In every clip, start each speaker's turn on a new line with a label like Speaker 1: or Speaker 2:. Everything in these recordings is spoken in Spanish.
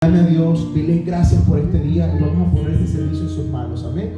Speaker 1: Dame a Dios, dile gracias por este día y vamos a poner este servicio en sus manos. Amén.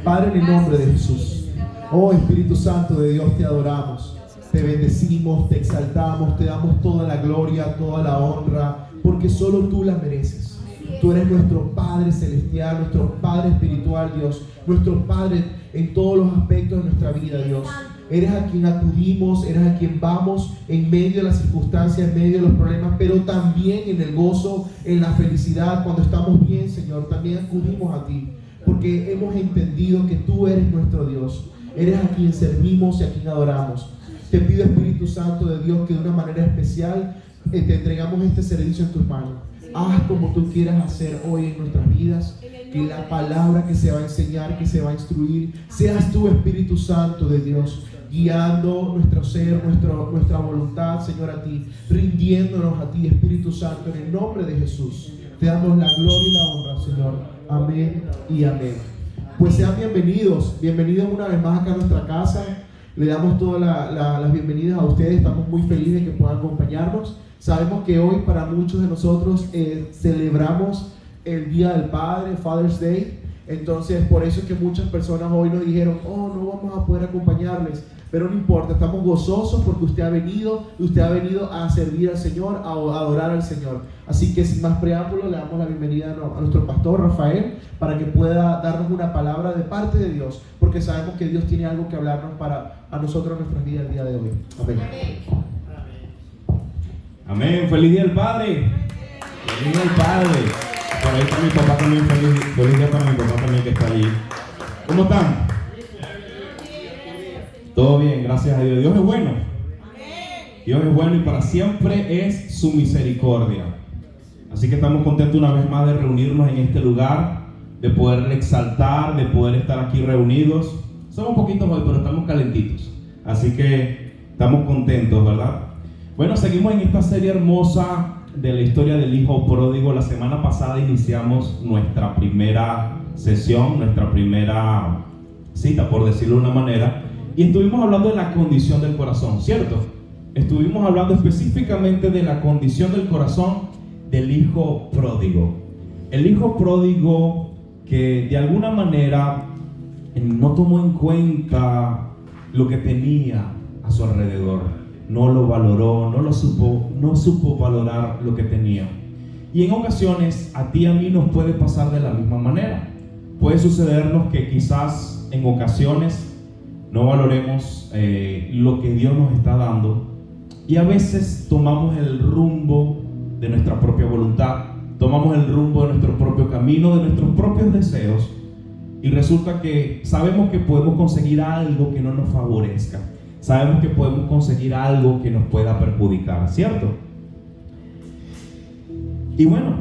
Speaker 1: Padre, en el nombre de Jesús. Oh Espíritu Santo de Dios, te adoramos, te bendecimos, te exaltamos, te damos toda la gloria, toda la honra, porque solo tú la mereces. Tú eres nuestro Padre celestial, nuestro Padre espiritual, Dios, nuestro Padre en todos los aspectos de nuestra vida, Dios. Eres a quien acudimos, eres a quien vamos en medio de las circunstancias, en medio de los problemas, pero también en el gozo, en la felicidad. Cuando estamos bien, Señor, también acudimos a ti, porque hemos entendido que tú eres nuestro Dios. Eres a quien servimos y a quien adoramos. Te pido, Espíritu Santo de Dios, que de una manera especial te entregamos este servicio en tus manos. Haz como tú quieras hacer hoy en nuestras vidas. Que la palabra que se va a enseñar, que se va a instruir, seas tú, Espíritu Santo de Dios, guiando nuestro ser, nuestra voluntad, Señor, a ti, rindiéndonos a ti, Espíritu Santo, en el nombre de Jesús. Te damos la gloria y la honra, Señor. Amén y amén. Pues sean bienvenidos una vez más acá a nuestra casa. Le damos todas las bienvenidas a ustedes. Estamos muy felices de que puedan acompañarnos. Sabemos que hoy para muchos de nosotros celebramos el Día del Padre, Father's Day. Entonces por eso es que muchas personas hoy nos dijeron, no vamos a poder acompañarles. Pero no importa, estamos gozosos porque usted ha venido a servir al Señor, a adorar al Señor. Así que sin más preámbulo, le damos la bienvenida a nuestro pastor Rafael para que pueda darnos una palabra de parte de Dios, porque sabemos que Dios tiene algo que hablarnos a nosotros en nuestras vidas el día de hoy. Amén.
Speaker 2: Amén. Feliz Día del Padre. Feliz Día del Padre. Por ahí está mi papá también. Feliz día para mi papá también que está allí. ¿Cómo están? Todo bien, gracias a Dios. Dios es bueno. Dios es bueno y para siempre es su misericordia. Así que estamos contentos una vez más de reunirnos en este lugar, de poder exaltar, de poder estar aquí reunidos. Somos poquitos hoy, pero estamos calentitos. Así que estamos contentos, ¿verdad? Bueno, seguimos en esta serie hermosa de la historia del hijo pródigo. La semana pasada iniciamos nuestra primera sesión, nuestra primera cita, por decirlo de una manera, y estuvimos hablando de la condición del corazón, ¿cierto? Estuvimos hablando específicamente de la condición del corazón del hijo pródigo. El hijo pródigo que de alguna manera no tomó en cuenta lo que tenía a su alrededor. No lo valoró, no supo valorar lo que tenía. Y en ocasiones a ti y a mí nos puede pasar de la misma manera. Puede sucedernos que quizás en ocasiones no valoremos lo que Dios nos está dando, y a veces tomamos el rumbo de nuestra propia voluntad, tomamos el rumbo de nuestro propio camino, de nuestros propios deseos, y resulta que sabemos que podemos conseguir algo que no nos favorezca. Sabemos que podemos conseguir algo que nos pueda perjudicar, ¿cierto? Y bueno,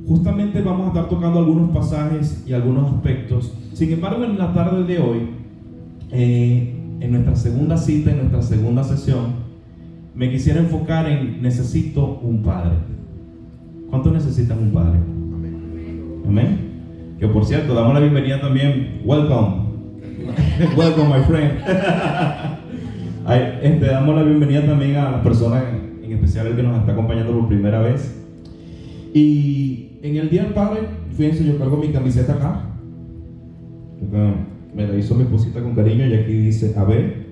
Speaker 2: justamente vamos a estar tocando algunos pasajes y algunos aspectos. Sin embargo, en la tarde de hoy, en nuestra segunda cita, en nuestra segunda sesión, me quisiera enfocar en necesito un padre. ¿Cuántos necesitan un padre? Amén. Que por cierto, damos la bienvenida también. Welcome. Welcome, my friend. Damos la bienvenida también a las personas, en especial el que nos está acompañando por primera vez. Y en el Día del Padre, fíjense, yo cargo mi camiseta acá. Me la hizo mi esposita con cariño, y aquí dice Abel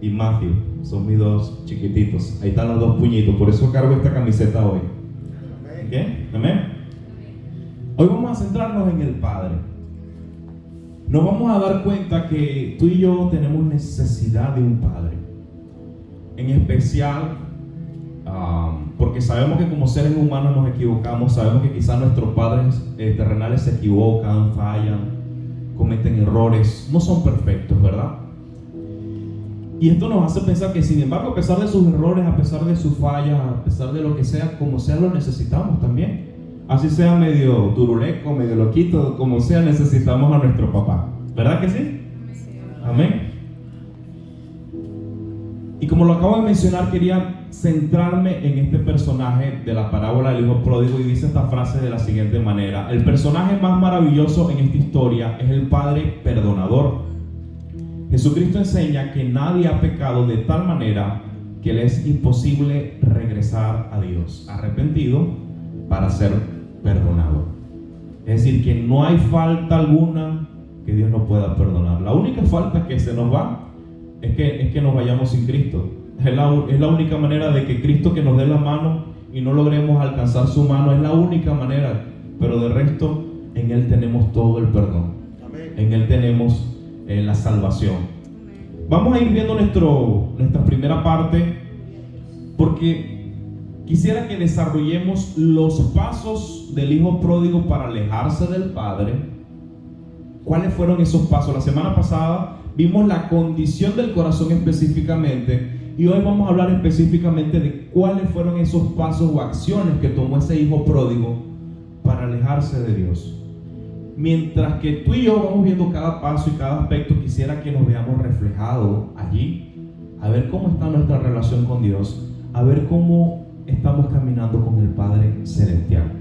Speaker 2: y Matthew. Son mis dos chiquititos. Ahí están los dos puñitos, por eso cargo esta camiseta hoy. ¿Okay? ¿Amén? Hoy vamos a centrarnos en el Padre. Nos vamos a dar cuenta que tú y yo tenemos necesidad de un Padre. En especial, porque sabemos que como seres humanos nos equivocamos. Sabemos que quizás nuestros padres terrenales se equivocan, fallan, cometen errores, no son perfectos, ¿verdad? Y esto nos hace pensar que, sin embargo, a pesar de sus errores, a pesar de sus fallas, a pesar de lo que sea, como sea, lo necesitamos también. Así sea medio turuleco, medio loquito, como sea, necesitamos a nuestro papá. ¿Verdad que sí? Amén. Y como lo acabo de mencionar, quería centrarme en este personaje de la parábola del hijo pródigo, y dice esta frase de la siguiente manera: el personaje más maravilloso en esta historia es el Padre perdonador. Jesucristo enseña que nadie ha pecado de tal manera que le es imposible regresar a Dios arrepentido para ser perdonado. Es decir, que no hay falta alguna que Dios no pueda perdonar. La única falta que se nos va es que nos vayamos sin Cristo. Es la única manera de que Cristo, que nos dé la mano y no logremos alcanzar su mano, es la única manera. Pero de resto, en Él tenemos todo el perdón. En Él tenemos la salvación. Vamos a ir viendo nuestra primera parte, porque quisiera que desarrollemos los pasos del hijo pródigo para alejarse del padre. ¿Cuáles fueron esos pasos? La semana pasada vimos la condición del corazón específicamente, y hoy vamos a hablar específicamente de cuáles fueron esos pasos o acciones que tomó ese hijo pródigo para alejarse de Dios. Mientras que tú y yo vamos viendo cada paso y cada aspecto, quisiera que nos veamos reflejados allí, a ver cómo está nuestra relación con Dios, a ver cómo estamos caminando con el Padre Celestial.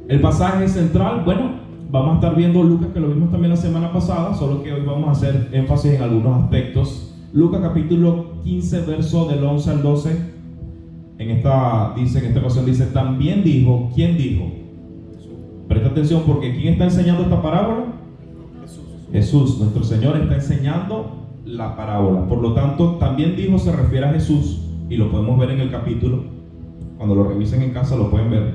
Speaker 2: El pasaje central, bueno, vamos a estar viendo Lucas, que lo vimos también la semana pasada, solo que hoy vamos a hacer énfasis en algunos aspectos. Lucas capítulo 15, verso del 11 al 12. En esta ocasión dice, también dijo, ¿quién dijo? Presta atención, porque ¿quién está enseñando esta parábola? Jesús, nuestro Señor está enseñando la parábola. Por lo tanto, también dijo, se refiere a Jesús, y lo podemos ver en el capítulo. Cuando lo revisen en casa lo pueden ver.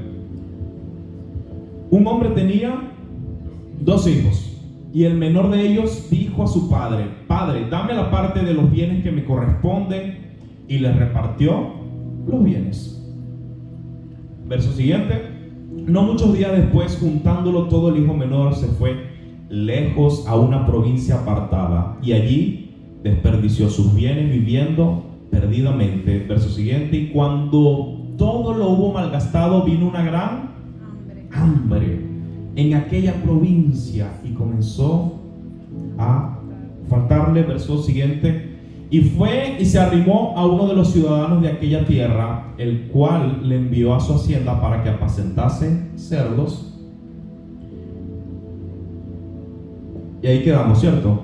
Speaker 2: Un hombre tenía 2 hijos, y el menor de ellos dijo a su padre, Padre, dame la parte de los bienes que me corresponden, y le repartió los bienes. Verso siguiente. No muchos días después, juntándolo todo, el hijo menor se fue lejos a una provincia apartada, y allí desperdició sus bienes viviendo perdidamente. Verso siguiente. Y cuando todo lo hubo malgastado, vino una gran hambre en aquella provincia, y comenzó a faltarle. Verso siguiente. Y fue y se arrimó a uno de los ciudadanos de aquella tierra, el cual le envió a su hacienda para que apacentase cerdos. Y ahí quedamos, ¿cierto?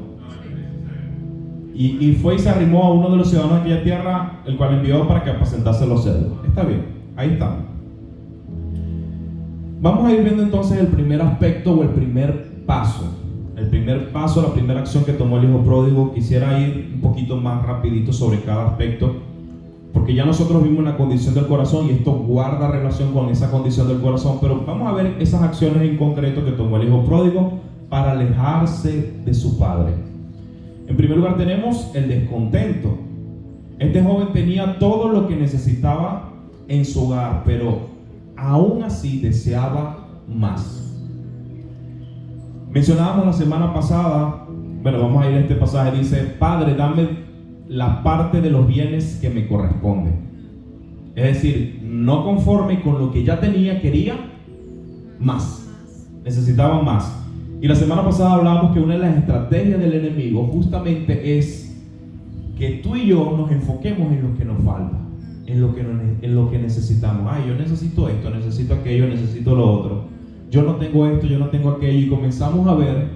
Speaker 2: Y fue y se arrimó a uno de los ciudadanos de aquella tierra, el cual le envió para que apacentase los cerdos. Está bien, ahí está. Vamos a ir viendo entonces el primer aspecto o el primer paso. El primer paso, la primera acción que tomó el hijo pródigo. Quisiera ir un poquito más rapidito sobre cada aspecto, porque ya nosotros vimos la condición del corazón y esto guarda relación con esa condición del corazón, pero vamos a ver esas acciones en concreto que tomó el hijo pródigo para alejarse de su padre. En primer lugar tenemos el descontento. Este joven tenía todo lo que necesitaba en su hogar, pero aún así deseaba más. Mencionábamos la semana pasada, bueno, vamos a ir a este pasaje, dice, Padre, dame la parte de los bienes que me corresponde. Es decir, no conforme con lo que ya tenía, quería más, necesitaba más. Y la semana pasada hablábamos que una de las estrategias del enemigo justamente es que tú y yo nos enfoquemos en lo que nos falta, en lo que necesitamos. Ay, yo necesito esto, necesito aquello, necesito lo otro. Yo no tengo esto, yo no tengo aquello, y comenzamos a ver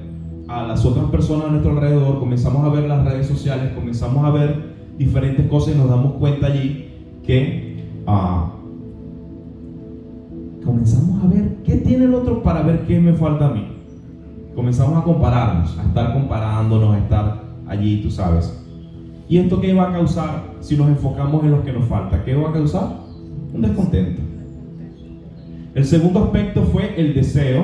Speaker 2: a las otras personas a nuestro alrededor, comenzamos a ver las redes sociales, comenzamos a ver diferentes cosas y nos damos cuenta allí que comenzamos a ver qué tiene el otro para ver qué me falta a mí. Comenzamos a compararnos, a estar comparándonos, a estar allí, tú sabes. ¿Y esto qué va a causar si nos enfocamos en lo que nos falta? ¿Qué va a causar? Un descontento. El segundo aspecto fue el deseo.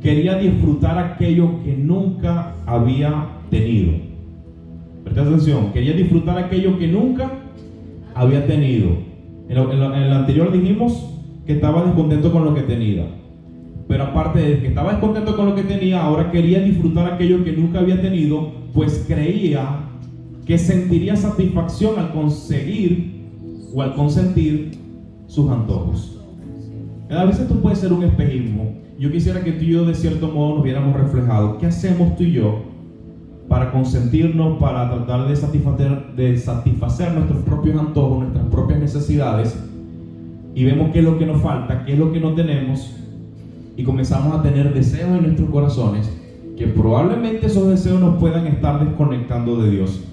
Speaker 2: Quería disfrutar aquello que nunca había tenido. Presta atención, quería disfrutar aquello que nunca había tenido. En el anterior dijimos que estaba descontento con lo que tenía. Pero aparte de que estaba descontento con lo que tenía, ahora quería disfrutar aquello que nunca había tenido, pues creía que sentiría satisfacción al conseguir o al consentir sus antojos. A veces esto puede ser un espejismo. Yo quisiera que tú y yo de cierto modo nos viéramos reflejados. ¿Qué hacemos tú y yo para consentirnos, para tratar de satisfacer nuestros propios antojos, nuestras propias necesidades? Y vemos qué es lo que nos falta, qué es lo que no tenemos, y comenzamos a tener deseos en nuestros corazones, que probablemente esos deseos nos puedan estar desconectando de Dios.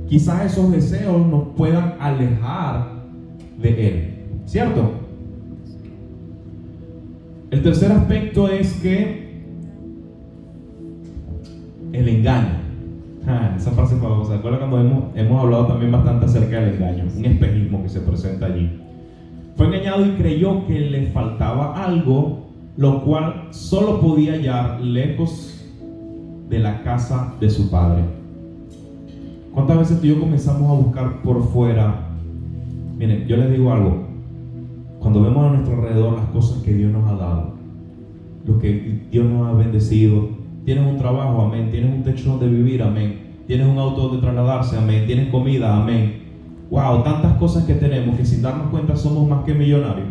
Speaker 2: Quizás esos deseos nos puedan alejar de Él, ¿cierto? El tercer aspecto es que el engaño. Esa frase famosa. ¿Se acuerdan cuando hemos hablado también bastante acerca del engaño? Un espejismo que se presenta allí. Fue engañado y creyó que le faltaba algo, lo cual solo podía hallar lejos de la casa de su padre. ¿Cuántas veces tú y yo comenzamos a buscar por fuera? Miren, yo les digo algo. Cuando vemos a nuestro alrededor las cosas que Dios nos ha dado, lo que Dios nos ha bendecido, tienes un trabajo, amén, tienes un techo donde vivir, amén, tienes un auto donde trasladarse, amén, tienes comida, amén. Wow, tantas cosas que tenemos que sin darnos cuenta somos más que millonarios.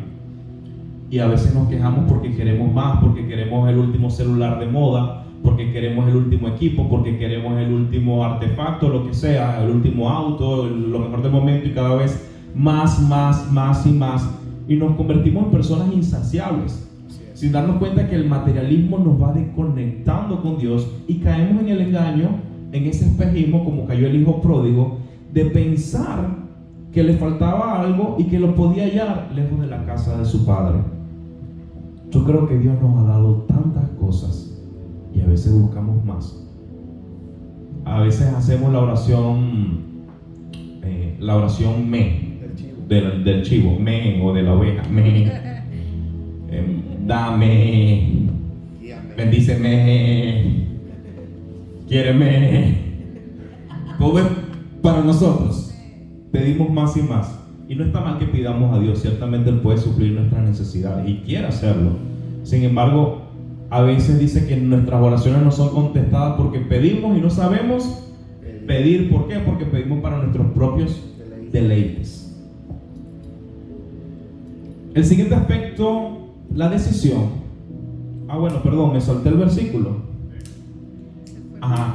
Speaker 2: Y a veces nos quejamos porque queremos más, porque queremos el último celular de moda, porque queremos el último equipo, porque queremos el último artefacto, lo que sea, el último auto, lo mejor del momento, y cada vez más y más. Y nos convertimos en personas insaciables, sin darnos cuenta que el materialismo nos va desconectando con Dios y caemos en el engaño, en ese espejismo, como cayó el hijo pródigo, de pensar que le faltaba algo y que lo podía hallar lejos de la casa de su padre. Yo creo que Dios nos ha dado tantas cosas y a veces buscamos más. A veces hacemos la oración del chivo, me, o de la oveja, me, dame, bendíceme, quiéreme. Todo es para nosotros. Pedimos más y más. Y no está mal que pidamos a Dios. Ciertamente Él puede suplir nuestras necesidades y quiere hacerlo. Sin embargo, a veces dice que nuestras oraciones no son contestadas porque pedimos y no sabemos pedir. ¿Por qué? Porque pedimos para nuestros propios deleites. El siguiente aspecto, la decisión. Me salté el versículo.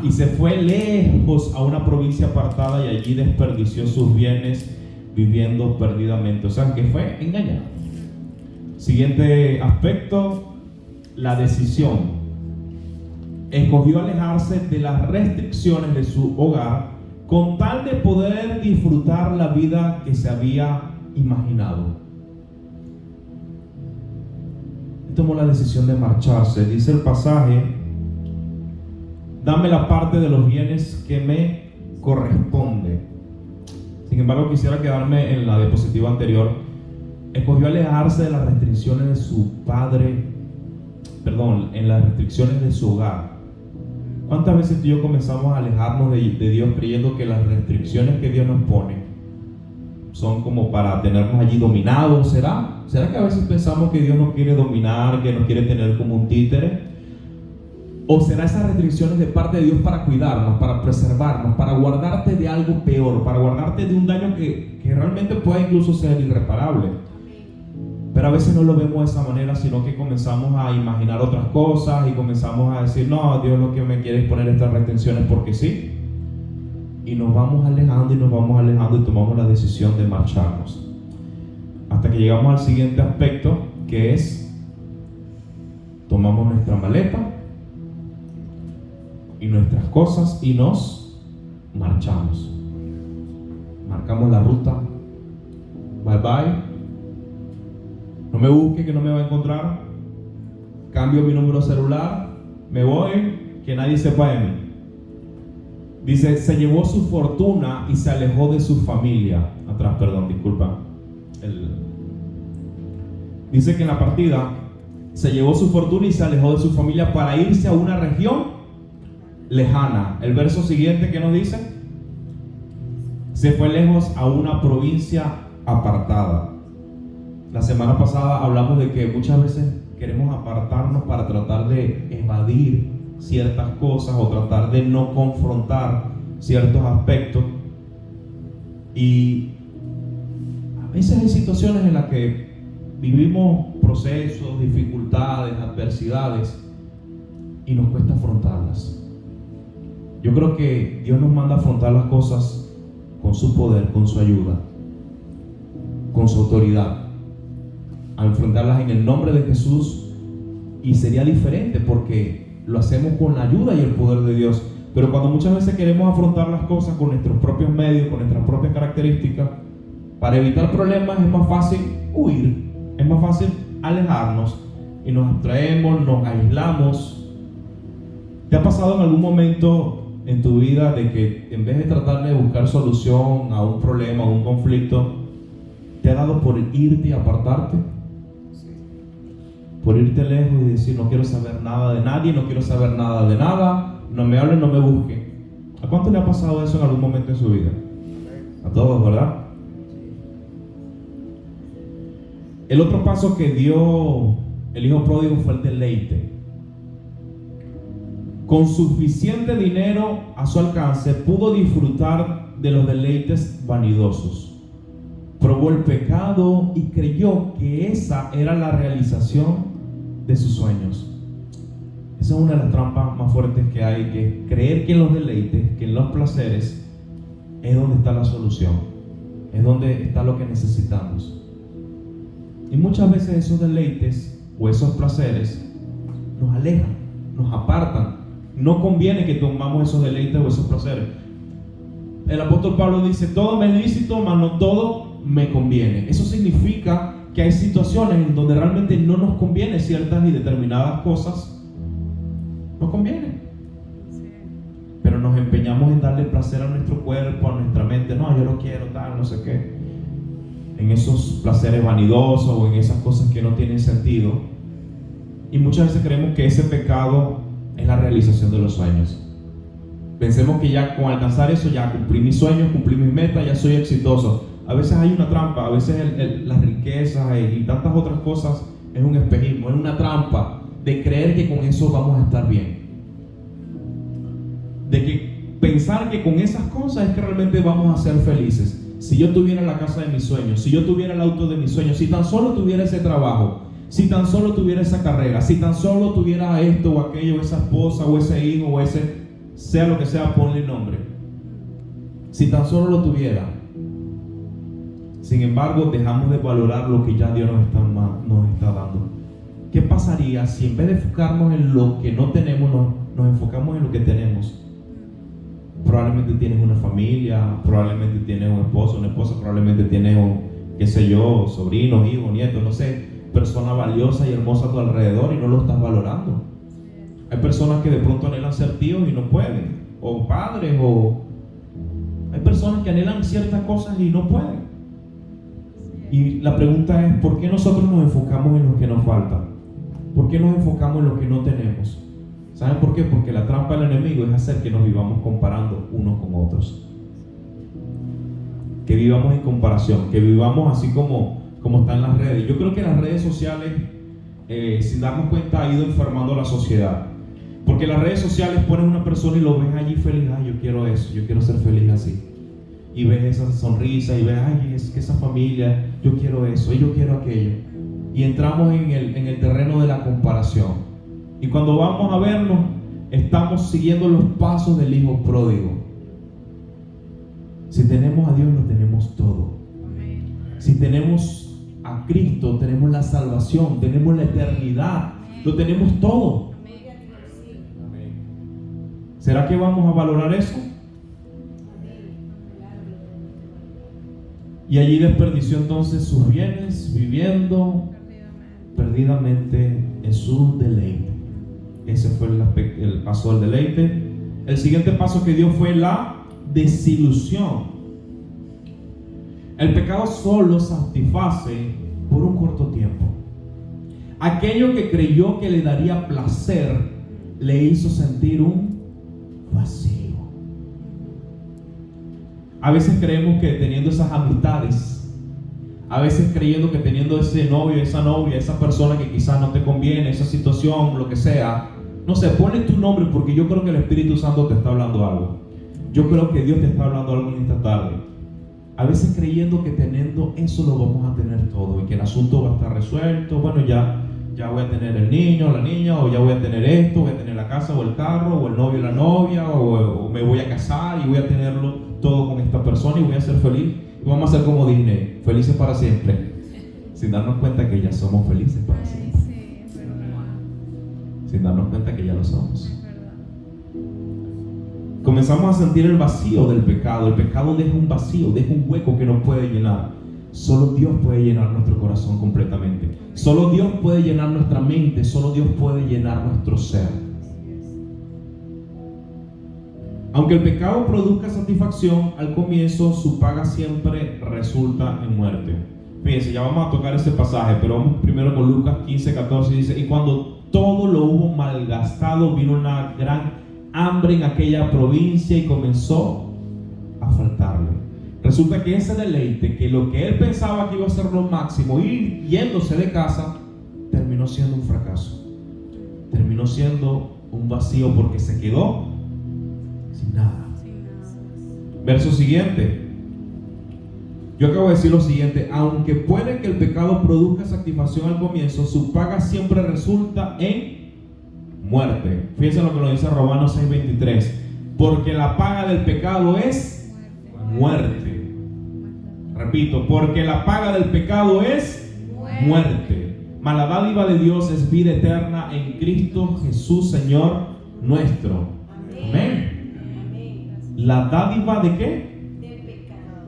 Speaker 2: Y se fue lejos a una provincia apartada y allí desperdició sus bienes viviendo perdidamente. O sea, que fue engañado. Siguiente aspecto, la decisión. Escogió alejarse de las restricciones de su hogar con tal de poder disfrutar la vida que se había imaginado. Tomó la decisión de marcharse. Dice el pasaje: dame la parte de los bienes que me corresponde. Sin embargo, quisiera quedarme en la diapositiva anterior. Escogió alejarse de las restricciones de su padre, en las restricciones de su hogar. ¿Cuántas veces tú y yo comenzamos a alejarnos de Dios creyendo que las restricciones que Dios nos pone son como para tenernos allí dominados? ¿Será que a veces pensamos que Dios nos quiere dominar, que nos quiere tener como un títere? ¿O será esas restricciones de parte de Dios para cuidarnos, para preservarnos, para guardarte de algo peor, para guardarte de un daño que realmente puede incluso ser irreparable? Pero a veces no lo vemos de esa manera, sino que comenzamos a imaginar otras cosas y comenzamos a decir: no, Dios lo que me quiere es poner estas restricciones porque sí. Y nos vamos alejando y tomamos la decisión de marcharnos. Hasta que llegamos al siguiente aspecto, que es: tomamos nuestra maleta y nuestras cosas y nos marchamos. Marcamos la ruta. Bye bye. No me busque, que no me va a encontrar. Cambio mi número celular. Me voy, que nadie sepa de mí. Dice: se llevó su fortuna y se alejó de su familia. Dice que en la partida se llevó su fortuna y se alejó de su familia para irse a una región lejana. El verso siguiente, ¿qué nos dice? Se fue lejos a una provincia apartada. La semana pasada hablamos de que muchas veces queremos apartarnos para tratar de evadir ciertas cosas o tratar de no confrontar ciertos aspectos. Y a veces hay situaciones en las que vivimos procesos, dificultades, adversidades y nos cuesta afrontarlas. Yo creo que Dios nos manda a afrontar las cosas con su poder, con su ayuda, con su autoridad, a enfrentarlas en el nombre de Jesús. Y sería diferente porque lo hacemos con la ayuda y el poder de Dios. Pero cuando muchas veces queremos afrontar las cosas con nuestros propios medios, con nuestras propias características, para evitar problemas es más fácil huir, es más fácil alejarnos y nos abstraemos, nos aislamos. ¿Te ha pasado en algún momento en tu vida de que en vez de tratar de buscar solución a un problema, a un conflicto, te ha dado por irte y apartarte? Por irte lejos y decir, no quiero saber nada de nadie, no quiero saber nada de nada, no me hablen, no me busquen. ¿A cuánto le ha pasado eso en algún momento en su vida? A todos, ¿verdad? El otro paso que dio el hijo pródigo fue el deleite. Con suficiente dinero a su alcance, pudo disfrutar de los deleites vanidosos. Probó el pecado y creyó que esa era la realización de sus sueños. Esa es una de las trampas más fuertes que hay, que es creer que en los deleites, que en los placeres es donde está la solución, es donde está lo que necesitamos. Y muchas veces esos deleites o esos placeres nos alejan, nos apartan. No conviene que tomamos esos deleites o esos placeres. El apóstol Pablo dice, todo me es lícito, mas no todo me conviene. Eso significa que hay situaciones en donde realmente no nos conviene ciertas y determinadas cosas. Nos conviene. Pero nos empeñamos en darle placer a nuestro cuerpo, a nuestra mente. No, yo lo quiero, tal, no sé qué. En esos placeres vanidosos o en esas cosas que no tienen sentido. Y muchas veces creemos que ese pecado es la realización de los sueños. Pensemos que ya con alcanzar eso, ya cumplí mis sueños, cumplí mis metas, ya soy exitoso. A veces hay una trampa, a veces las riquezas y tantas otras cosas es un espejismo, es una trampa de creer que con eso vamos a estar bien. De que pensar que con esas cosas es que realmente vamos a ser felices. Si yo tuviera la casa de mis sueños, si yo tuviera el auto de mis sueños, si tan solo tuviera ese trabajo, si tan solo tuviera esa carrera, si tan solo tuviera esto o aquello, esa esposa o ese hijo o ese, sea lo que sea, ponle nombre. Si tan solo lo tuviera. Sin embargo, dejamos de valorar lo que ya Dios nos está dando. ¿Qué pasaría si en vez de enfocarnos en lo que no tenemos, nos enfocamos en lo que tenemos? Probablemente tienes una familia, probablemente tienes un esposo, una esposa, probablemente tienes qué sé yo, sobrinos, hijos, nietos, no sé, persona valiosa y hermosa a tu alrededor y no lo estás valorando. Hay personas que de pronto anhelan ser tíos y no pueden, o padres, o hay personas que anhelan ciertas cosas y no pueden. Y la pregunta es, ¿por qué nosotros nos enfocamos en lo que nos falta? ¿Por qué nos enfocamos en lo que no tenemos? ¿Saben por qué? Porque la trampa del enemigo es hacer que nos vivamos comparando unos con otros. Que vivamos en comparación, que vivamos así como están las redes. Yo creo que las redes sociales, sin darnos cuenta, ha ido enfermando la sociedad. Porque las redes sociales ponen a una persona y lo ves allí feliz. Ay, yo quiero eso, yo quiero ser feliz así. Y ves esa sonrisa y ves, ay, es que esa familia, yo quiero eso y yo quiero aquello. Y entramos en el terreno de la comparación. Y cuando vamos a vernos, estamos siguiendo los pasos del hijo pródigo. Si tenemos a Dios, lo tenemos todo. Si tenemos a Cristo, tenemos la salvación, tenemos la eternidad, lo tenemos todo. ¿Será que vamos a valorar eso? Y allí desperdició entonces sus bienes, viviendo perdidamente en su deleite. Ese fue el paso del deleite. El siguiente paso que dio fue la desilusión. El pecado solo satisface por un corto tiempo. Aquello que creyó que le daría placer le hizo sentir un vacío. A veces creemos que teniendo esas amistades, a veces creyendo que teniendo ese novio, esa novia, esa persona que quizás no te conviene, esa situación, lo que sea, no sé, ponle tu nombre, porque yo creo que el Espíritu Santo te está hablando algo. Yo creo que Dios te está hablando algo en esta tarde. A veces creyendo que teniendo eso lo vamos a tener todo y que el asunto va a estar resuelto. Bueno, ya voy a tener el niño, la niña, o ya voy a tener esto, voy a tener la casa o el carro, o el novio y la novia, o me voy a casar y voy a tenerlo todo con esta persona y voy a ser feliz. Y vamos a ser como Disney, felices para siempre, sin darnos cuenta que ya somos felices para siempre. Sin darnos cuenta que ya lo somos. Comenzamos a sentir el vacío del pecado. El pecado deja un vacío, deja un hueco que no puede llenar. Solo Dios puede llenar nuestro corazón completamente. Solo Dios puede llenar nuestra mente. Solo Dios puede llenar nuestro ser. Aunque el pecado produzca satisfacción al comienzo, su paga siempre resulta en muerte. Fíjense, ya vamos a tocar este pasaje, pero vamos primero con Lucas 15:14. Dice: y cuando todo lo hubo malgastado, vino una gran hambre en aquella provincia y comenzó a faltarle. Resulta que ese deleite, que lo que él pensaba que iba a ser lo máximo, ir yéndose de casa, terminó siendo un fracaso. Terminó siendo un vacío porque se quedó sin nada. Verso siguiente. Yo acabo de decir lo siguiente: aunque puede que el pecado produzca satisfacción al comienzo, su paga siempre resulta en muerte. Fíjense lo que nos dice Romanos 6:23. Porque la paga del pecado es muerte. Repito, porque la paga del pecado es muerte. Mas la dádiva de Dios es vida eterna en Cristo Jesús, Señor nuestro. Amén. ¿La dádiva de qué?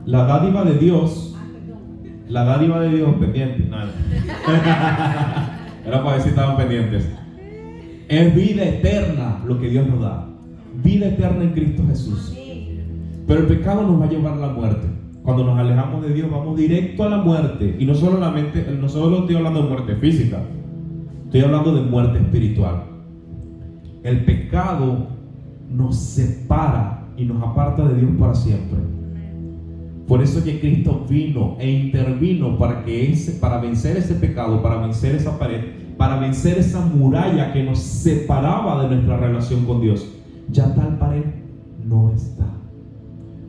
Speaker 2: La dádiva de Dios. La dádiva de Dios, pendientes. No. Era para ver si estaban pendientes. Es vida eterna lo que Dios nos da. Vida eterna en Cristo Jesús. Pero el pecado nos va a llevar a la muerte. Cuando nos alejamos de Dios, vamos directo a la muerte. Y no solo estoy hablando de muerte física, estoy hablando de muerte espiritual. El pecado nos separa y nos aparta de Dios para siempre. Por eso que Cristo vino e intervino para vencer ese pecado, para vencer esa pared, para vencer esa muralla que nos separaba de nuestra relación con Dios. Ya tal pared no está.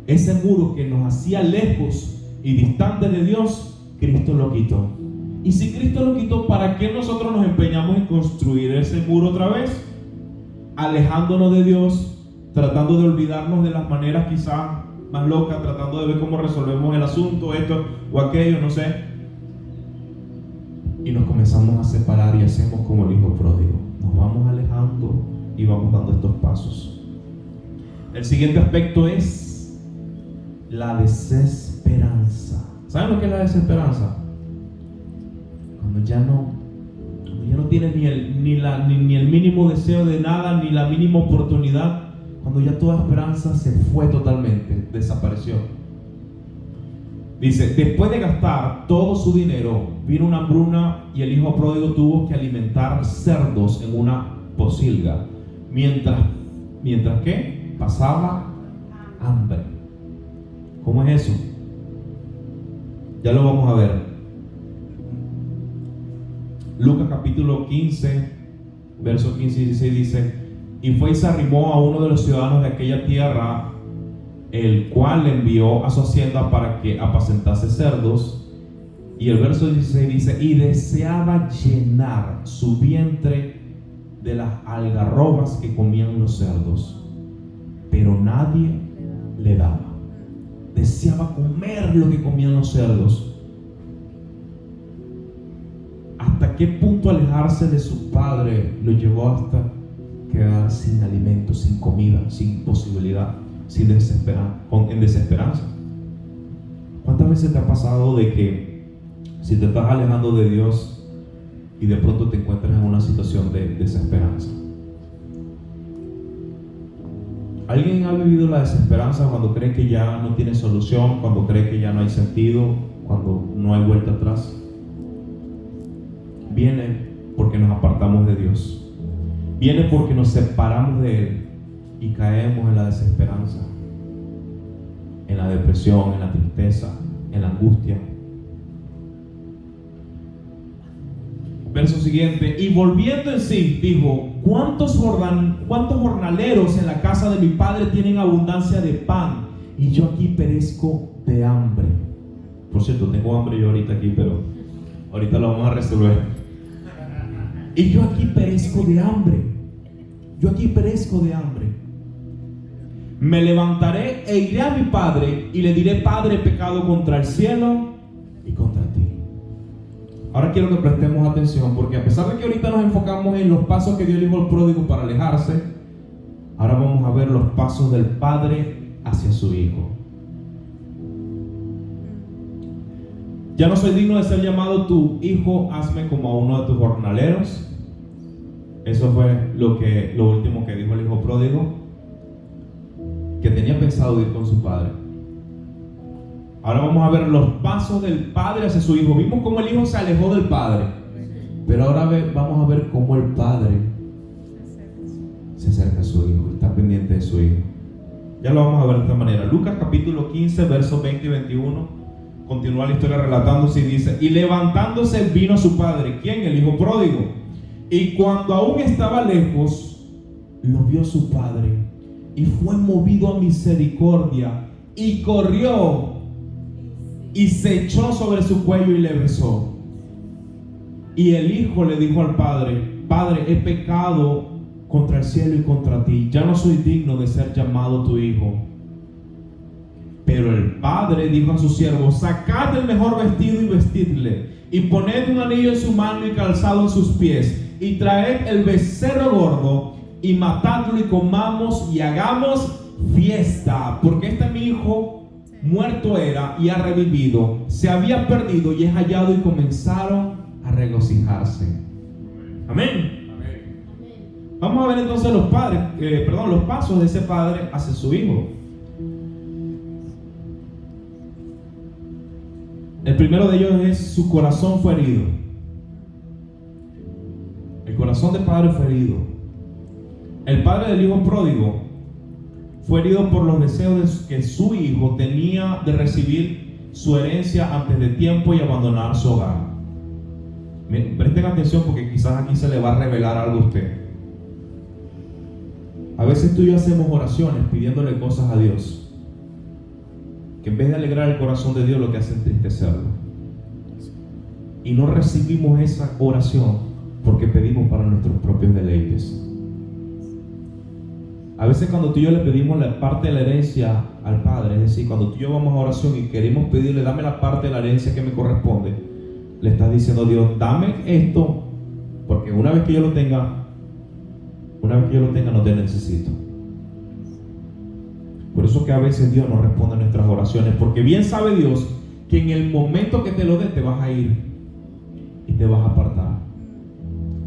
Speaker 2: Ese muro que nos hacía lejos y distantes de Dios, Cristo lo quitó. Y si Cristo lo quitó, ¿para qué nosotros nos empeñamos en construir ese muro otra vez? Alejándonos de Dios, tratando de olvidarnos de las maneras quizás más locas, tratando de ver cómo resolvemos el asunto, esto o aquello, no sé. Y nos comenzamos a separar y hacemos como el hijo pródigo. Nos vamos alejando y vamos dando estos pasos. El siguiente aspecto es la desesperanza. ¿Saben lo que es la desesperanza? Cuando ya no tienes ni el mínimo deseo de nada, ni la mínima oportunidad. Cuando ya toda esperanza se fue totalmente, desapareció. Dice: después de gastar todo su dinero, vino una hambruna y el hijo pródigo tuvo que alimentar cerdos en una pocilga, mientras que pasaba hambre. ¿Cómo es eso? Ya lo vamos a ver. Lucas capítulo 15, versos 15 y 16 dice: y fue y se arrimó a uno de los ciudadanos de aquella tierra, el cual le envió a su hacienda para que apacentase cerdos. Y el verso 16 dice: y deseaba llenar su vientre de las algarrobas que comían los cerdos, pero nadie le daba. Deseaba comer lo que comían los cerdos. ¿Hasta qué punto alejarse de su padre lo llevó hasta quedar sin alimento, sin comida, sin posibilidad, en desesperanza? ¿Cuántas veces te ha pasado de que si te estás alejando de Dios y de pronto te encuentras en una situación de desesperanza? ¿Alguien ha vivido la desesperanza cuando cree que ya no tiene solución, cuando cree que ya no hay sentido, cuando no hay vuelta atrás? Viene porque nos apartamos de Dios. Viene porque nos separamos de Él y caemos en la desesperanza, en la depresión, en la tristeza, en la angustia. Verso siguiente: y volviendo en sí, dijo: ¿Cuántos jornaleros en la casa de mi padre tienen abundancia de pan? Y yo aquí perezco de hambre. Por cierto, tengo hambre yo ahorita aquí, pero ahorita lo vamos a resolver. Y yo aquí perezco de hambre. Yo aquí perezco de hambre. Me levantaré e iré a mi padre y le diré: Padre, he pecado contra el cielo y contra ti. Ahora quiero que prestemos atención, porque a pesar de que ahorita nos enfocamos en los pasos que dio el hijo pródigo para alejarse, ahora vamos a ver los pasos del padre hacia su hijo. Ya no soy digno de ser llamado tu hijo, hazme como a uno de tus jornaleros. Eso fue lo último que dijo el hijo pródigo, que tenía pensado ir con su padre. Ahora vamos a ver los pasos del padre hacia su hijo. Vimos cómo el hijo se alejó del padre, pero ahora vamos a ver cómo el padre se acerca a su hijo, está pendiente de su hijo. Ya lo vamos a ver de esta manera. Lucas capítulo 15, versos 20 y 21. Continúa la historia relatándose y dice: y levantándose vino a su padre. ¿Quién? El hijo pródigo. Y cuando aún estaba lejos, lo vio su padre y fue movido a misericordia y corrió y se echó sobre su cuello y le besó. Y el hijo le dijo al padre: Padre, he pecado contra el cielo y contra ti, ya no soy digno de ser llamado tu hijo. Pero el padre dijo a sus siervos: sacad el mejor vestido y vestidle, y poned un anillo en su mano y calzado en sus pies, y traed el becerro gordo y matadlo y comamos y hagamos fiesta, porque mi hijo muerto era y ha revivido, se había perdido y es hallado. Y comenzaron a regocijarse. Amén. Vamos a ver entonces los pasos de ese padre hacia su hijo. El primero de ellos es: su corazón fue herido. El corazón del padre fue herido. El padre del hijo pródigo fue herido por los deseos que su hijo tenía de recibir su herencia antes de tiempo y abandonar su hogar. Presten atención, porque quizás aquí se le va a revelar algo a usted. A veces tú y yo hacemos oraciones pidiéndole cosas a Dios, que en vez de alegrar el corazón de Dios, lo que hace es entristecerlo. Y no recibimos esa oración porque pedimos para nuestros propios deleites. A veces cuando tú y yo le pedimos la parte de la herencia al Padre, es decir, cuando tú y yo vamos a oración y queremos pedirle: dame la parte de la herencia que me corresponde, le estás diciendo a Dios: dame esto, porque una vez que yo lo tenga no te necesito. Por eso que a veces Dios no responde a nuestras oraciones, porque bien sabe Dios que en el momento que te lo dé te vas a ir y te vas a apartar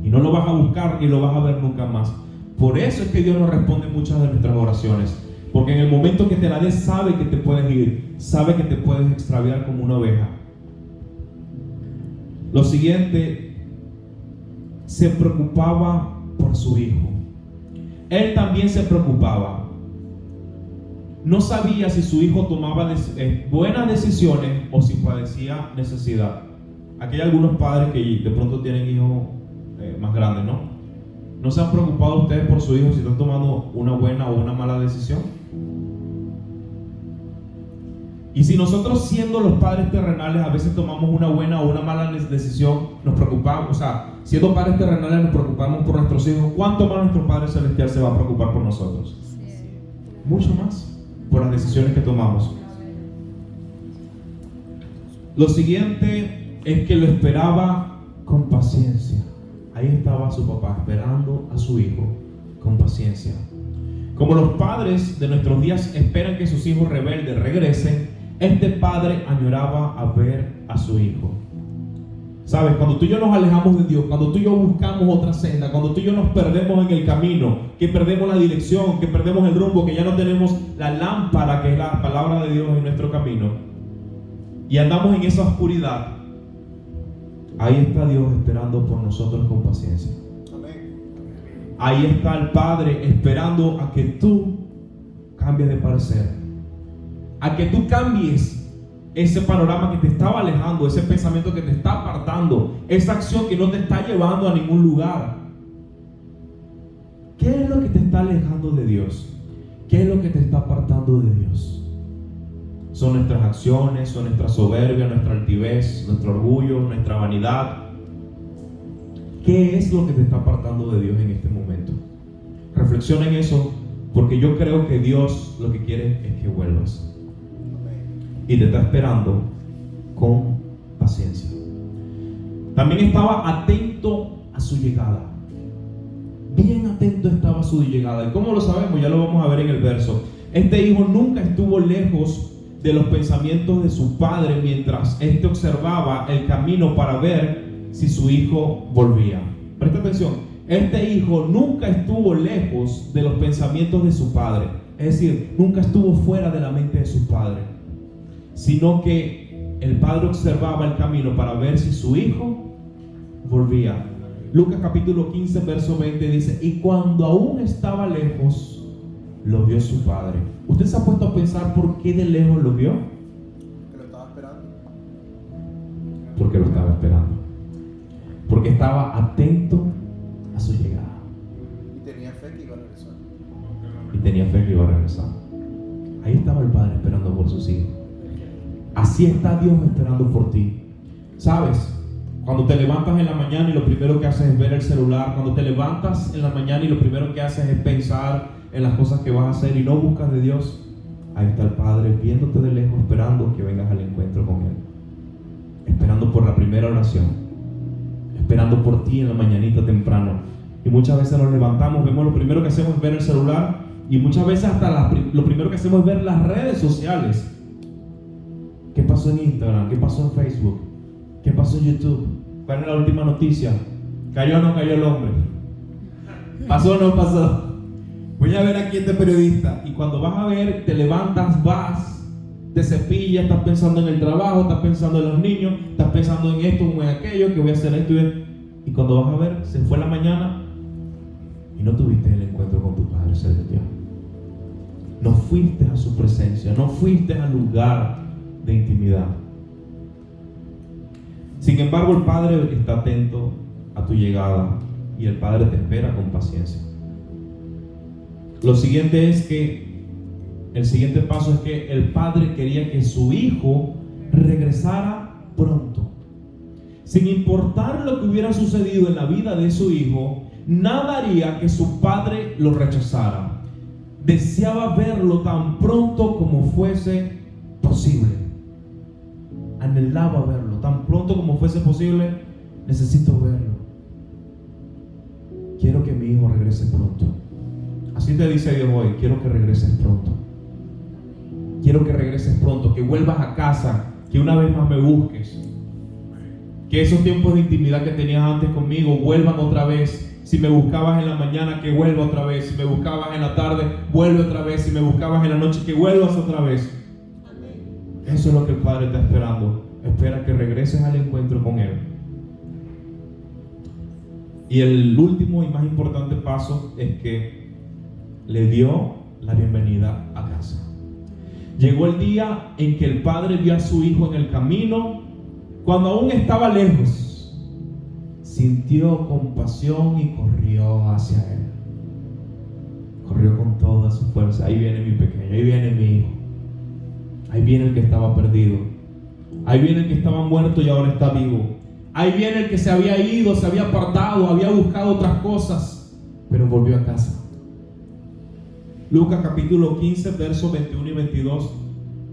Speaker 2: y no lo vas a buscar ni lo vas a ver nunca más. Por eso es que Dios no responde muchas de nuestras oraciones, porque en el momento que te la dé sabe que te puedes ir, sabe que te puedes extraviar como una oveja. Lo siguiente, se preocupaba por su hijo. Él también se preocupaba. No sabía si su hijo tomaba buenas decisiones o si padecía necesidad. Aquí hay algunos padres que de pronto tienen hijos más grandes, ¿no? ¿No se han preocupado ustedes por su hijo si están tomando una buena o una mala decisión? Y si nosotros, siendo los padres terrenales, a veces tomamos una buena o una mala decisión, nos preocupamos, siendo padres terrenales nos preocupamos por nuestros hijos, ¿cuánto más nuestro Padre Celestial se va a preocupar por nosotros? Mucho más, por las decisiones que tomamos. Lo siguiente es que lo esperaba con paciencia. Ahí estaba su papá esperando a su hijo con paciencia. Como los padres de nuestros días esperan que sus hijos rebeldes regresen, este padre añoraba a ver a su hijo. ¿Sabes? Cuando tú y yo nos alejamos de Dios, cuando tú y yo buscamos otra senda, cuando tú y yo nos perdemos en el camino, que perdemos la dirección, que perdemos el rumbo, que ya no tenemos la lámpara que es la palabra de Dios en nuestro camino, y andamos en esa oscuridad, ahí está Dios esperando por nosotros con paciencia. Ahí está el Padre esperando a que tú cambies de parecer, a que tú cambies ese panorama que te estaba alejando, ese pensamiento que te está apartando, esa acción que no te está llevando a ningún lugar. ¿Qué es lo que te está alejando de Dios? ¿Qué es lo que te está apartando de Dios? Son nuestras acciones, son nuestra soberbia, nuestra altivez, nuestro orgullo, nuestra vanidad. ¿Qué es lo que te está apartando de Dios en este momento? Reflexiona en eso, porque yo creo que Dios lo que quiere es que vuelvas. Y te está esperando con paciencia. También estaba atento a su llegada. Bien atento estaba a su llegada. ¿Y cómo lo sabemos? Ya lo vamos a ver en el verso. Este hijo nunca estuvo lejos de los pensamientos de su padre mientras éste observaba el camino para ver si su hijo volvía. Presta atención, este hijo nunca estuvo lejos de los pensamientos de su padre, es decir, nunca estuvo fuera de la mente de su padre, sino que el padre observaba el camino para ver si su hijo volvía. Lucas capítulo 15 verso 20 dice: y cuando aún estaba lejos, lo vio su padre. ¿Usted se ha puesto a pensar por qué de lejos lo vio?
Speaker 3: Que lo estaba esperando.
Speaker 2: Porque lo estaba esperando. Porque estaba atento a su llegada.
Speaker 3: Y tenía fe que iba a regresar.
Speaker 2: Y tenía fe que iba a regresar. Ahí estaba el padre esperando por sus hijos. Así está Dios esperando por ti. ¿Sabes? Cuando te levantas en la mañana y lo primero que haces es ver el celular, cuando te levantas en la mañana y lo primero que haces es pensar en las cosas que vas a hacer y no buscas de Dios, ahí está el Padre viéndote de lejos, esperando que vengas al encuentro con Él, esperando por la primera oración, esperando por ti en la mañanita temprano. Y muchas veces nos levantamos, vemos lo primero que hacemos es ver el celular, y muchas veces hasta lo primero que hacemos es ver las redes sociales. ¿Qué pasó en Instagram? ¿Qué pasó en Facebook? ¿Qué pasó en YouTube? ¿Cuál es la última noticia? ¿Cayó o no cayó el hombre? ¿Pasó o no pasó? Voy a ver aquí este periodista. Y cuando vas a ver, te levantas, vas, te cepillas, estás pensando en el trabajo, estás pensando en los niños, estás pensando en esto o en aquello, que voy a hacer esto. Y cuando vas a ver, se fue la mañana y no tuviste el encuentro con tu Padre Celestial. No fuiste a su presencia, no fuiste al lugar de intimidad. Sin embargo, el Padre está atento a tu llegada y el Padre te espera con paciencia. Lo siguiente es que el siguiente paso es que el padre quería que su hijo regresara pronto. Sin importar lo que hubiera sucedido en la vida de su hijo, nada haría que su padre lo rechazara. Deseaba verlo tan pronto como fuese posible. Anhelaba verlo tan pronto como fuese posible. Necesito verlo. Quiero que mi hijo regrese pronto. Así te dice Dios hoy: quiero que regreses pronto. Quiero que regreses pronto, que vuelvas a casa, que una vez más me busques, que esos tiempos de intimidad que tenías antes conmigo vuelvan otra vez. Si me buscabas en la mañana, que vuelva otra vez. Si me buscabas en la tarde, vuelve otra vez. Si me buscabas en la noche, que vuelvas otra vez. Eso es lo que el Padre está esperando. Espera que regreses al encuentro con Él. Y el último y más importante paso es que le dio la bienvenida a casa. Llegó el día en que el padre vio a su hijo en el camino, cuando aún estaba lejos. Sintió compasión y corrió hacia él. Corrió con toda su fuerza. Ahí viene mi pequeño, ahí viene mi hijo. Ahí viene el que estaba perdido. Ahí viene el que estaba muerto y ahora está vivo. Ahí viene el que se había ido, se había apartado, había buscado otras cosas, pero volvió a casa. Lucas capítulo 15, versos 21 y 22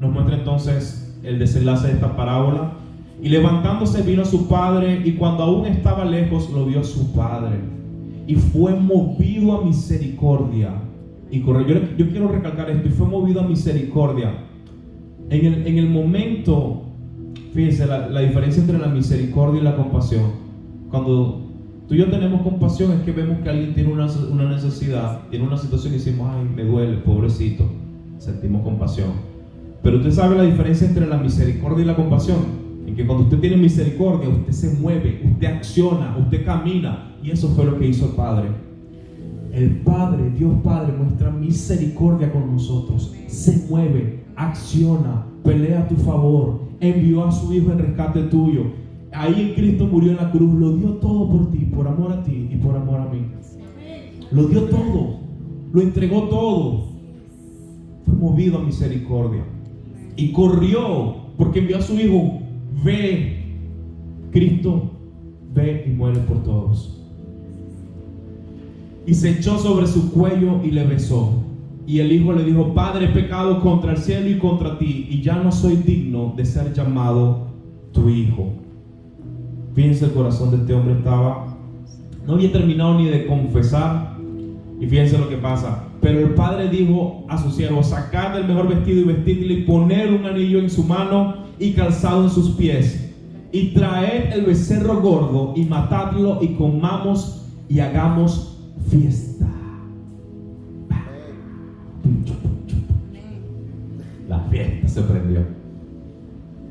Speaker 2: nos muestra entonces el desenlace de esta parábola. Y levantándose vino a su padre, y cuando aún estaba lejos lo vio su padre, y fue movido a misericordia. Y corrió. Yo quiero recalcar esto: y fue movido a misericordia. En el momento, fíjense la diferencia entre la misericordia y la compasión. Cuando tú y yo tenemos compasión es que vemos que alguien tiene una necesidad, tiene una situación y decimos: ay, me duele, pobrecito. Sentimos compasión. Pero usted sabe la diferencia entre la misericordia y la compasión. En que cuando usted tiene misericordia, usted se mueve, usted acciona, usted camina. Y eso fue lo que hizo el Padre. El Padre, Dios Padre, muestra misericordia con nosotros. Se mueve, acciona, pelea a tu favor. Envió a su Hijo en rescate tuyo. Ahí en Cristo murió en la cruz. Lo dio todo por ti, por amor a ti y por amor a mí. Lo dio todo. Lo entregó todo. Fue movido a misericordia. Y corrió porque envió a su Hijo. Ve, Cristo ve y muere por todos. Y se echó sobre su cuello y le besó. Y el hijo le dijo: Padre, he pecado contra el cielo y contra ti, y ya no soy digno de ser llamado tu hijo. Fíjense, el corazón de este hombre no había terminado ni de confesar. Y fíjense lo que pasa. Pero el padre dijo a su siervo: sacad el mejor vestido y vestidle, y poned un anillo en su mano y calzado en sus pies, y traed el becerro gordo y matadlo, y comamos y hagamos fiesta. La fiesta se prendió.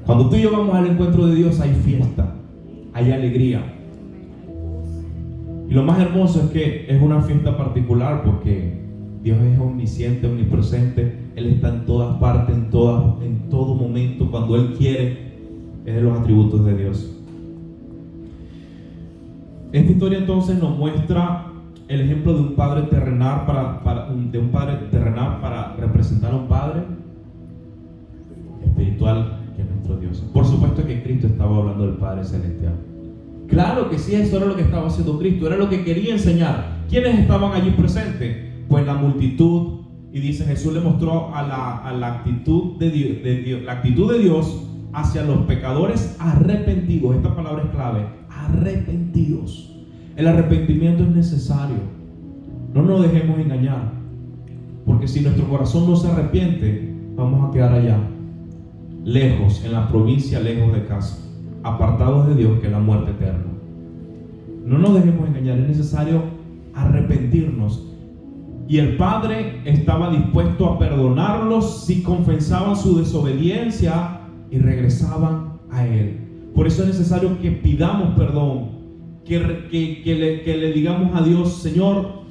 Speaker 2: Cuando tú y yo vamos al encuentro de Dios, hay fiesta, hay alegría. Y lo más hermoso es que es una fiesta particular porque Dios es omnisciente, omnipresente. Él está en todas partes, en todo momento. Cuando Él quiere, es de los atributos de Dios. Esta historia entonces nos muestra el ejemplo de un padre terrenal para representar a un padre espiritual, que es nuestro Dios. Por supuesto que Cristo estaba hablando del Padre Celestial. Claro que sí, eso era lo que estaba haciendo Cristo, era lo que quería enseñar. ¿Quiénes estaban allí presentes? Pues la multitud. Y dice, Jesús le mostró a la actitud de Dios, la actitud de Dios hacia los pecadores arrepentidos. Esta palabra es clave: arrepentidos. El arrepentimiento es necesario. No nos dejemos engañar, porque si nuestro corazón no se arrepiente, vamos a quedar allá, lejos, en la provincia, lejos de casa, apartados de Dios, que es la muerte eterna. No nos dejemos engañar, es necesario arrepentirnos. Y el Padre estaba dispuesto a perdonarlos si confesaban su desobediencia y regresaban a Él. Por eso es necesario que pidamos perdón, que le digamos a Dios: Señor,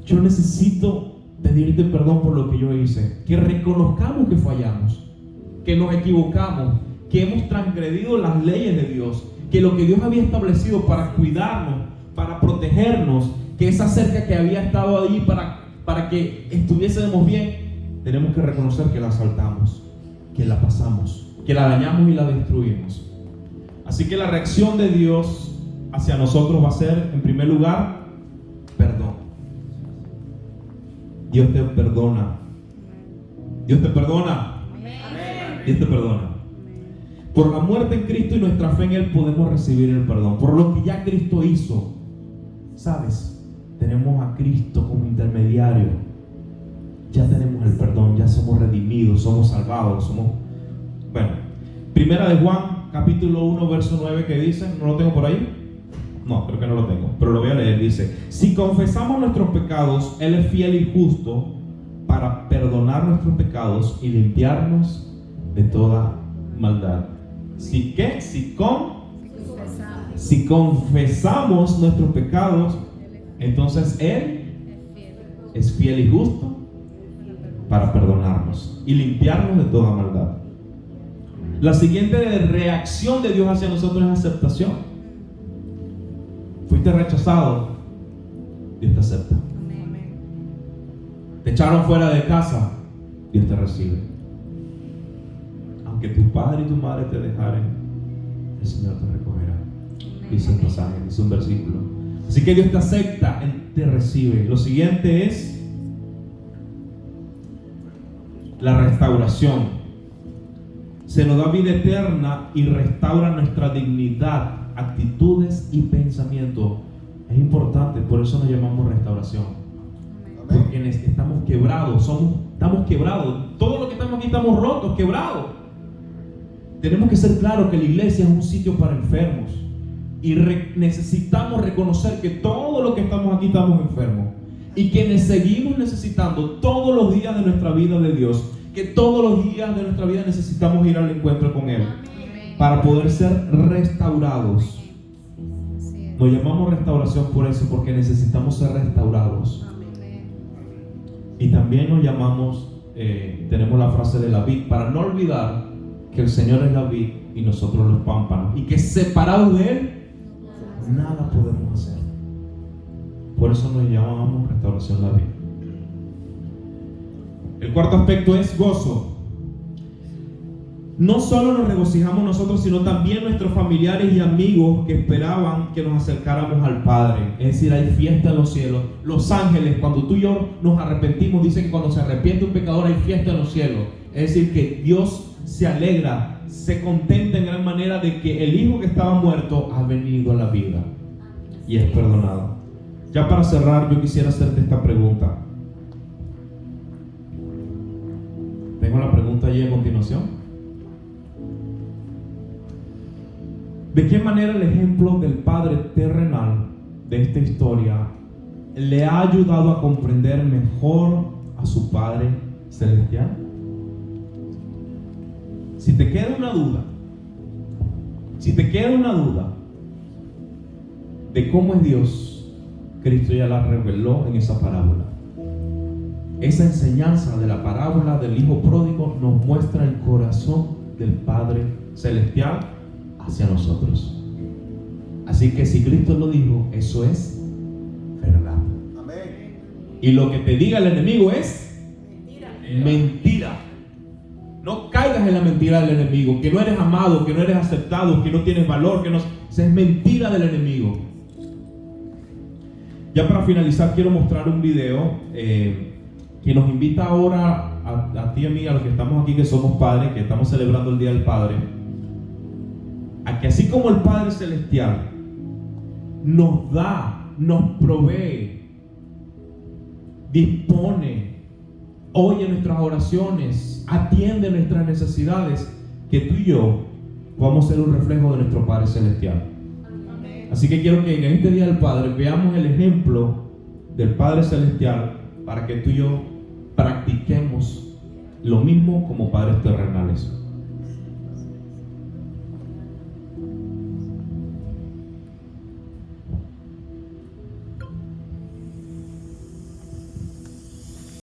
Speaker 2: yo necesito pedirte perdón por lo que yo hice. Que reconozcamos que fallamos, que nos equivocamos, que hemos transgredido las leyes de Dios, que lo que Dios había establecido para cuidarnos, para protegernos, que esa cerca que había estado ahí para que estuviésemos bien, tenemos que reconocer que la saltamos, que la pasamos, que la dañamos y la destruimos. Así que la reacción de Dios hacia nosotros va a ser, en primer lugar, perdón. Dios te perdona. Dios te perdona. Dios te perdona. Por la muerte en Cristo y nuestra fe en Él podemos recibir el perdón. Por lo que ya Cristo hizo. ¿Sabes? Tenemos a Cristo como intermediario. Ya tenemos el perdón, ya somos redimidos, somos salvados, Bueno, Primera de Juan, capítulo 1, verso 9, que dice, ¿no lo tengo por ahí? No, creo que no lo tengo, pero lo voy a leer. Dice: si confesamos nuestros pecados, Él es fiel y justo para perdonar nuestros pecados y limpiarnos de toda maldad. Si confesamos nuestros pecados, entonces Él es fiel y justo para perdonarnos y limpiarnos de toda maldad. La siguiente reacción de Dios hacia nosotros es aceptación. Fuiste rechazado, Dios te acepta. Te echaron fuera de casa, Dios te recibe. Aunque tu padre y tu madre te dejaren, el Señor te recogerá. Dice un pasaje, dice un versículo. Así que Dios te acepta, Él te recibe. Lo siguiente es la restauración. Se nos da vida eterna y restaura nuestra dignidad, actitudes y pensamientos. Es importante, por eso nos llamamos restauración. Porque estamos quebrados, estamos quebrados. Todo lo que estamos aquí estamos rotos, quebrados. Tenemos que ser claros que la iglesia es un sitio para enfermos. Y necesitamos reconocer que todo lo que estamos aquí estamos enfermos. Y que seguimos necesitando todos los días de nuestra vida de Dios. Que todos los días de nuestra vida necesitamos ir al encuentro con Él. Para poder ser restaurados. Nos llamamos restauración por eso, porque necesitamos ser restaurados. Y también nos llamamos, tenemos la frase de la vid, para no olvidar que el Señor es la vid y nosotros los pámpanos. Y que separados de Él, nada podemos hacer. Por eso nos llamamos restauración la vid. El cuarto aspecto es gozo. No solo nos regocijamos nosotros, sino también nuestros familiares y amigos que esperaban que nos acercáramos al Padre. Es decir, hay fiesta en los cielos. Los ángeles, cuando tú y yo nos arrepentimos, dicen que cuando se arrepiente un pecador hay fiesta en los cielos. Es decir, que Dios se alegra, se contenta en gran manera de que el hijo que estaba muerto ha venido a la vida y es perdonado. Ya para cerrar, yo quisiera hacerte esta pregunta. Tengo la pregunta allí a continuación. ¿De qué manera el ejemplo del Padre terrenal de esta historia le ha ayudado a comprender mejor a su Padre celestial? Si te queda una duda de cómo es Dios, Cristo ya la reveló en esa parábola. Esa enseñanza de la parábola del Hijo Pródigo nos muestra el corazón del Padre celestial hacia nosotros. Así que si Cristo lo dijo, eso es verdad.
Speaker 3: Amén.
Speaker 2: Y lo que te diga el enemigo es mentira. No caigas en la mentira del enemigo, que no eres amado, que no eres aceptado, que no tienes valor, que no... Esa es mentira del enemigo. Ya para finalizar, quiero mostrar un video que nos invita ahora a ti y a mí, a los que estamos aquí, que somos padres, que estamos celebrando el Día del Padre, a que así como el Padre Celestial nos da, nos provee, dispone, oye nuestras oraciones, atiende nuestras necesidades, que tú y yo podamos ser un reflejo de nuestro Padre Celestial. Así que quiero que en este Día del Padre veamos el ejemplo del Padre Celestial para que tú y yo practiquemos lo mismo como padres terrenales.